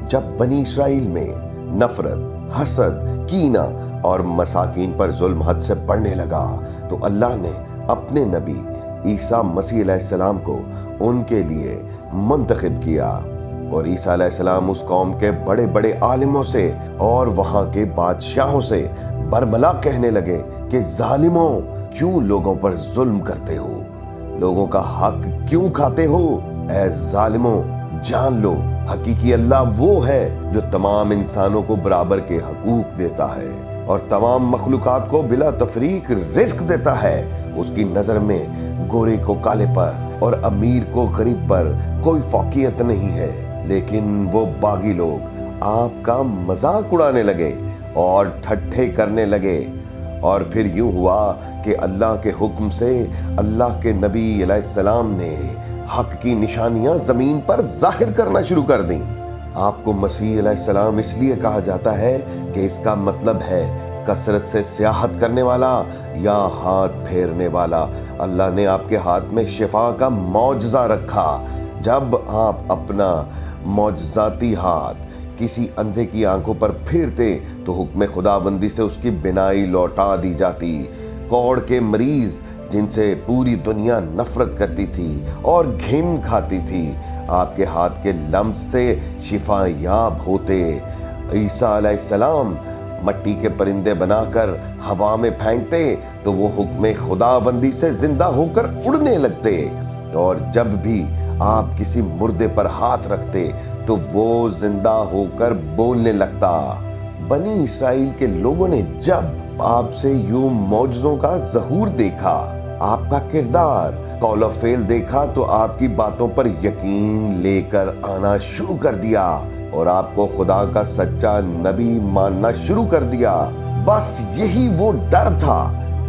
جب بنی اسرائیل میں نفرت، حسد، کینہ اور مساکین پر ظلم حد سے بڑھنے لگا تو اللہ نے اپنے نبی عیسیٰ مسیح علیہ السلام کو ان کے لیے منتخب کیا، اور عیسیٰ علیہ السلام اس قوم کے بڑے بڑے عالموں سے اور وہاں کے بادشاہوں سے برملا کہنے لگے کہ ظالموں، کیوں لوگوں پر ظلم کرتے ہو؟ لوگوں کا حق کیوں کھاتے ہو؟ اے ظالموں، جان لو حقیقی اللہ وہ ہے جو تمام انسانوں کو برابر کے حقوق دیتا ہے اور تمام مخلوقات کو بلا تفریق رزق دیتا ہے۔ اس کی نظر میں گورے کو کالے پر اور امیر کو غریب پر کوئی فوقیت نہیں ہے، لیکن وہ باغی لوگ آپ کا مذاق اڑانے لگے اور ٹھٹھے کرنے لگے، اور پھر یوں ہوا کہ اللہ کے حکم سے اللہ کے نبی علیہ السلام نے حق کی نشانیاں زمین پر ظاہر کرنا شروع کر دیں۔ آپ کو مسیح علیہ السلام اس لیے کہا جاتا ہے کہ اس کا مطلب ہے کثرت سے سیاحت کرنے والا یا ہاتھ پھیرنے والا۔ اللہ نے آپ کے ہاتھ میں شفا کا معجزہ رکھا۔ جب آپ اپنا معجزاتی ہاتھ کسی اندھے کی آنکھوں پر پھیرتے تو حکم خداوندی سے اس کی بینائی لوٹا دی جاتی۔ کوڑ کے مریض جن سے پوری دنیا نفرت کرتی تھی اور گھن کھاتی تھی، آپ کے ہاتھ کے لمس سے شفا یاب ہوتے۔ عیسیٰ علیہ السلام مٹی کے پرندے بنا کر ہوا میں پھینکتے تو وہ حکم خداوندی سے زندہ ہو کر اڑنے لگتے، اور جب بھی آپ کسی مردے پر ہاتھ رکھتے تو وہ زندہ ہو کر بولنے لگتا۔ بنی اسرائیل کے لوگوں نے جب آپ سے یوں معجزوں کا ظہور دیکھا، آپ کا کردار قول و فعل دیکھا تو آپ کی باتوں پر یقین لے کر آنا شروع کر دیا اور آپ کو خدا کا سچا نبی ماننا شروع کر دیا۔ بس یہی وہ ڈر تھا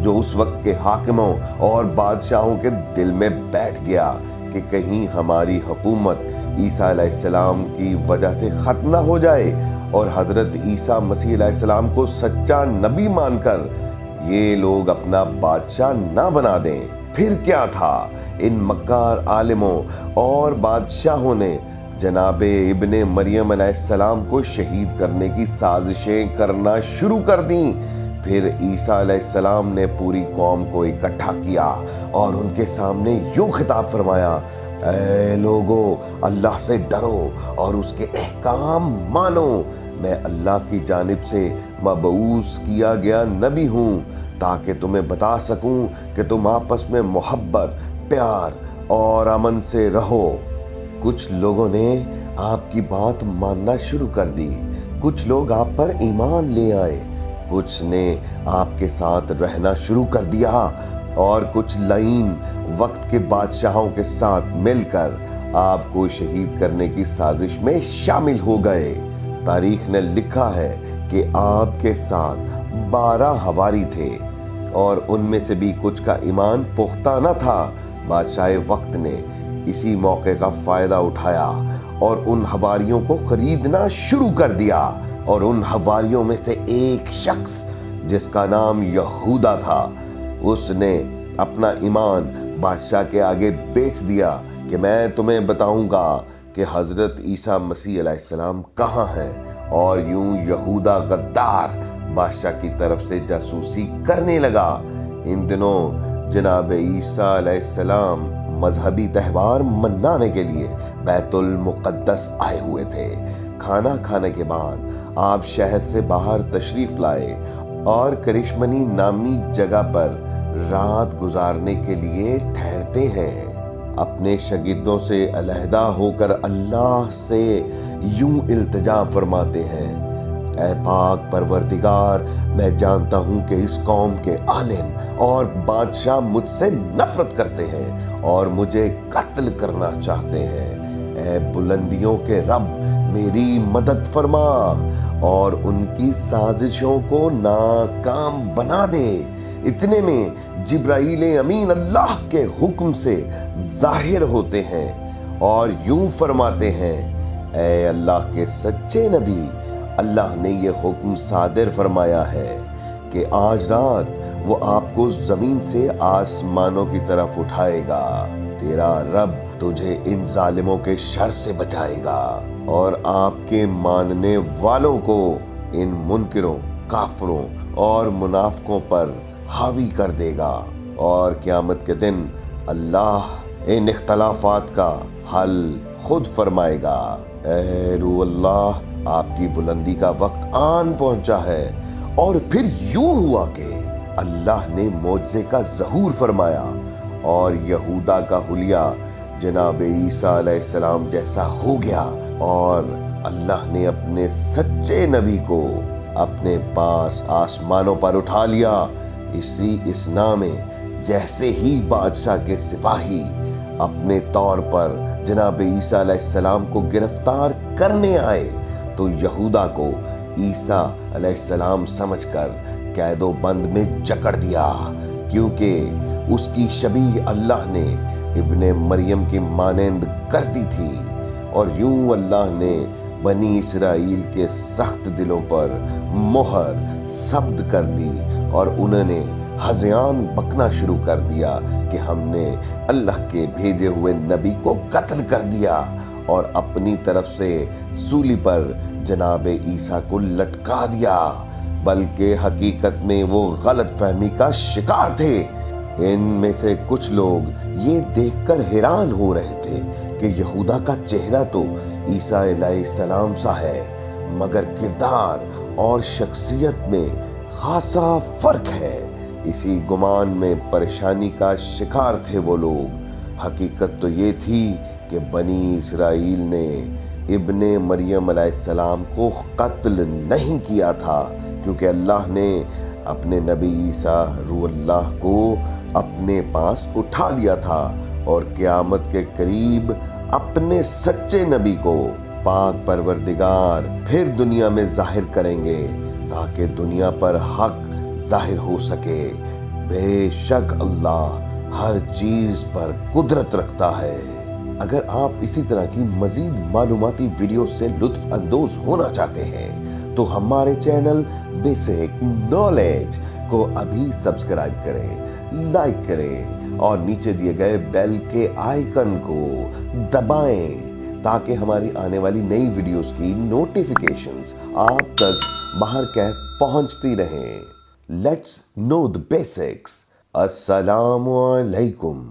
جو اس وقت کے حاکموں اور بادشاہوں کے دل میں بیٹھ گیا کہ کہیں ہماری حکومت عیسیٰ علیہ السلام کی وجہ سے ختم نہ ہو جائے اور حضرت عیسیٰ مسیح علیہ السلام کو سچا نبی مان کر یہ لوگ اپنا بادشاہ نہ بنا دیں۔ پھر کیا تھا، ان مکار عالموں اور بادشاہوں نے جناب ابن مریم علیہ السلام کو شہید کرنے کی سازشیں کرنا شروع کر دیں۔ پھر عیسیٰ علیہ السلام نے پوری قوم کو اکٹھا کیا اور ان کے سامنے یوں خطاب فرمایا، اے لوگو، اللہ سے ڈرو اور اس کے احکام مانو۔ میں اللہ کی جانب سے مبعوث کیا گیا نبی ہوں تاکہ تمہیں بتا سکوں کہ تم آپس میں محبت، پیار اور امن سے رہو۔ کچھ لوگوں نے آپ کی بات ماننا شروع کر دی، کچھ لوگ آپ پر ایمان لے آئے، کچھ نے آپ کے ساتھ رہنا شروع کر دیا اور کچھ لعین وقت کے بادشاہوں کے ساتھ مل کر آپ کو شہید کرنے کی سازش میں شامل ہو گئے۔ تاریخ نے لکھا ہے کہ آپ کے ساتھ 12 حواری تھے اور ان میں سے بھی کچھ کا ایمان پختہ نہ تھا۔ بادشاہ وقت نے اسی موقع کا فائدہ اٹھایا اور ان حواریوں کو خریدنا شروع کر دیا، اور ان حواریوں میں سے ایک شخص جس کا نام یہودا تھا، اس نے اپنا ایمان بادشاہ کے آگے بیچ دیا کہ میں تمہیں بتاؤں گا کہ حضرت عیسیٰ مسیح علیہ السلام کہاں ہیں، اور یوں یہودا غدار بادشاہ کی طرف سے جاسوسی کرنے لگا۔ ان دنوں جناب عیسیٰ علیہ السلام مذہبی تہوار منانے کے لیے بیت المقدس آئے ہوئے تھے۔ کھانا کھانے کے بعد آپ شہر سے باہر تشریف لائے اور کرشمنی نامی جگہ پر رات گزارنے کے لیے ٹھہرتے ہیں۔ اپنے شاگردوں سے علیحدہ ہو کر اللہ سے یوں التجا فرماتے ہیں، اے پاک پروردگار، میں جانتا ہوں کہ اس قوم کے عالم اور بادشاہ مجھ سے نفرت کرتے ہیں اور مجھے قتل کرنا چاہتے ہیں۔ اے بلندیوں کے رب، میری مدد فرما اور ان کی سازشوں کو ناکام بنا دے۔ اتنے میں جبرائیل امین اللہ کے حکم سے ظاہر ہوتے ہیں اور یوں فرماتے ہیں، اے اللہ کے سچے نبی، اللہ نے یہ حکم صادر فرمایا ہے کہ آج رات وہ آپ کو زمین سے آسمانوں کی طرف اٹھائے گا۔ تیرا رب تجھے ان ظالموں کے شر سے بچائے گا اور آپ کے ماننے والوں کو ان منکروں، کافروں اور منافقوں پر حاوی کر دے گا، اور قیامت کے دن اللہ ان اختلافات کا حل خود فرمائے گا۔ اے رو اللہ، آپ کی بلندی کا وقت آن پہنچا ہے۔ اور پھر یوں ہوا کہ اللہ نے معجزے کا ظہور فرمایا اور یہودا کا حلیہ جناب عیسیٰ علیہ السلام جیسا ہو گیا، اور اللہ نے اپنے سچے نبی کو اپنے پاس آسمانوں پر اٹھا لیا۔ اسی اسنا میں جیسے ہی بادشاہ کے سپاہی اپنے طور پر جناب عیسیٰ علیہ السلام کو گرفتار کرنے آئے تو یہودا کو عیسیٰ علیہ السلام سمجھ کر قید و بند میں جکڑ دیا، کیونکہ اس کی شبیہ اللہ نے ابن مریم کی مانند کر دی تھی۔ اور یوں اللہ نے بنی اسرائیل کے سخت دلوں پر مہر ثبت کر دی اور انہوں نے ہذیان بکنا شروع کر دیا کہ ہم نے اللہ کے بھیجے ہوئے نبی کو قتل کر دیا، اور اپنی طرف سے سولی پر جناب عیسیٰ کو لٹکا دیا، بلکہ حقیقت میں وہ غلط فہمی کا شکار تھے۔ ان میں سے کچھ لوگ یہ دیکھ کر حیران ہو رہے تھے کہ یہودا کا چہرہ تو عیسیٰ علیہ السلام سا ہے، مگر کردار اور شخصیت میں خاصا فرق ہے۔ اسی گمان میں پریشانی کا شکار تھے وہ لوگ۔ حقیقت تو یہ تھی کہ بنی اسرائیل نے ابن مریم علیہ السلام کو قتل نہیں کیا تھا، کیونکہ اللہ نے اپنے نبی عیسیٰ روح اللہ کو اپنے پاس اٹھا لیا تھا، اور قیامت کے قریب اپنے سچے نبی کو پاک پروردگار پھر دنیا میں ظاہر کریں گے تاکہ دنیا پر حق ظاہر ہو سکے۔ بے شک اللہ ہر چیز پر قدرت رکھتا ہے۔ اگر آپ اسی طرح کی مزید معلوماتی ویڈیوز سے لطف اندوز ہونا چاہتے ہیں تو ہمارے چینل بیسک نالج کو ابھی سبسکرائب کریں، لائک کریں اور نیچے دیے گئے بیل کے آئیکن کو دبائیں تاکہ ہماری آنے والی نئی ویڈیوز کی نوٹیفیکیشنز آپ تک باہر کیف پہنچتی رہیں۔ Let's know the basics. السلام علیکم۔